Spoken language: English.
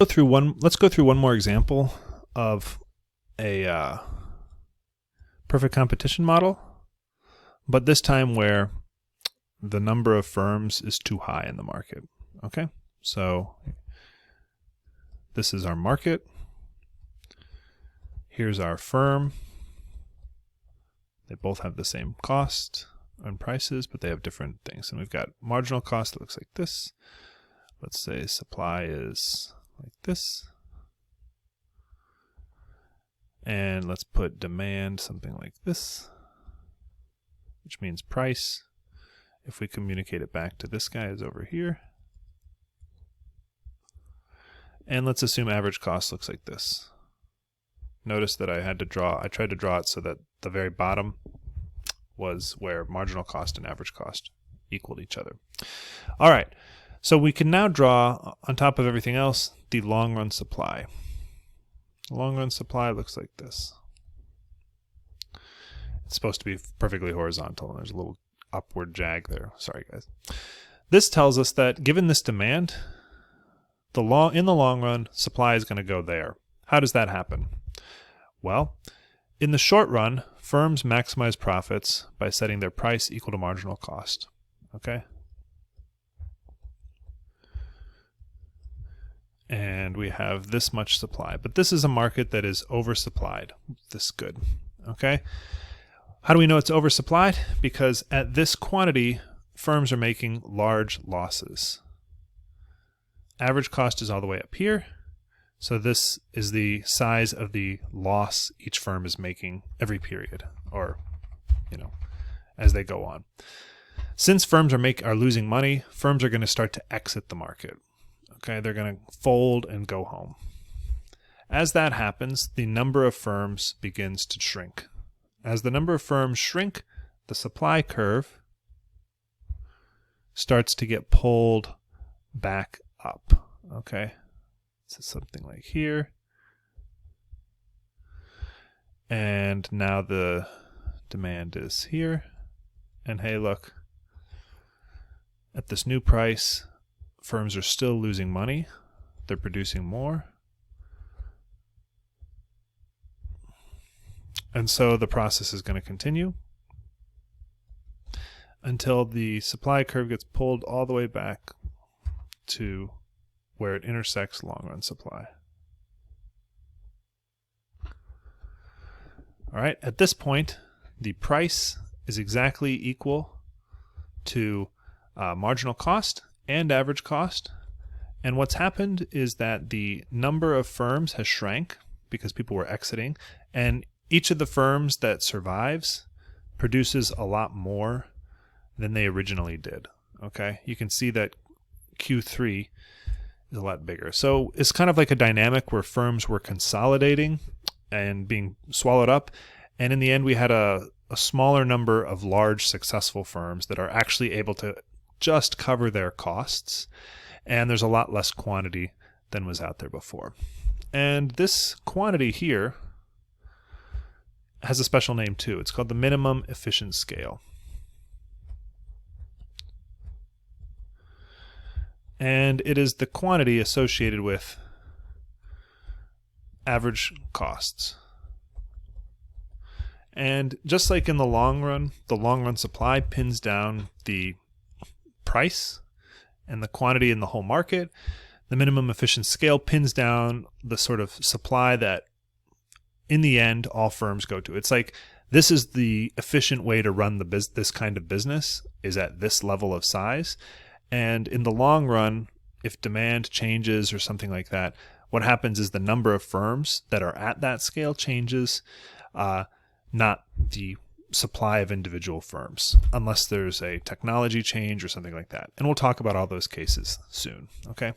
Let's go through one more example of a perfect competition model, but this time where the number of firms is too high in the market. Okay, so this is our market. Here's our firm. They both have the same cost and prices, but they have different things. And we've got marginal cost that looks like this. Let's say supply is like this. And let's put demand something like this, which means price. If we communicate it back to this guy is over here. And let's assume average cost looks like this. Notice that I tried to draw it so that the very bottom was where marginal cost and average cost equaled each other. All right, so we can now draw, on top of everything else, the long run supply. The long run supply looks like this. It's supposed to be perfectly horizontal, and there's a little upward jag there. Sorry, guys. This tells us that given this demand, in the long run, supply is going to go there. How does that happen? Well, in the short run, firms maximize profits by setting their price equal to marginal cost. Okay? And we have this much supply. But this is a market that is oversupplied. This good. Okay? How do we know it's oversupplied? Because at this quantity, firms are making large losses. Average cost is all the way up here. So this is the size of the loss each firm is making every period, or, as they go on. Since firms are losing money, firms are going to start to exit the market. Okay, they're going to fold and go home. As that happens, the number of firms begins to shrink. As the number of firms shrink, the supply curve starts to get pulled back up. Okay. So something like here. And now the demand is here. And hey, look, at this new price, firms are still losing money. They're producing more. And so the process is going to continue until the supply curve gets pulled all the way back to where it intersects long-run supply. All right, at this point, the price is exactly equal to marginal cost and average cost. And what's happened is that the number of firms has shrank because people were exiting, and each of the firms that survives produces a lot more than they originally did. Okay, you can see that Q3 is a lot bigger. So it's kind of like a dynamic where firms were consolidating and being swallowed up. And in the end, we had a smaller number of large successful firms that are actually able to just cover their costs. And there's a lot less quantity than was out there before. And this quantity here has a special name too. It's called the minimum efficient scale. And it is the quantity associated with average costs. And just like in the long run supply pins down the price and the quantity in the whole market, the minimum efficient scale pins down the sort of supply that in the end all firms go to. It's like this is the efficient way to run this kind of business is at this level of size. And in the long run, if demand changes or something like that, what happens is the number of firms that are at that scale changes, not the supply of individual firms, unless there's a technology change or something like that. And we'll talk about all those cases soon, okay?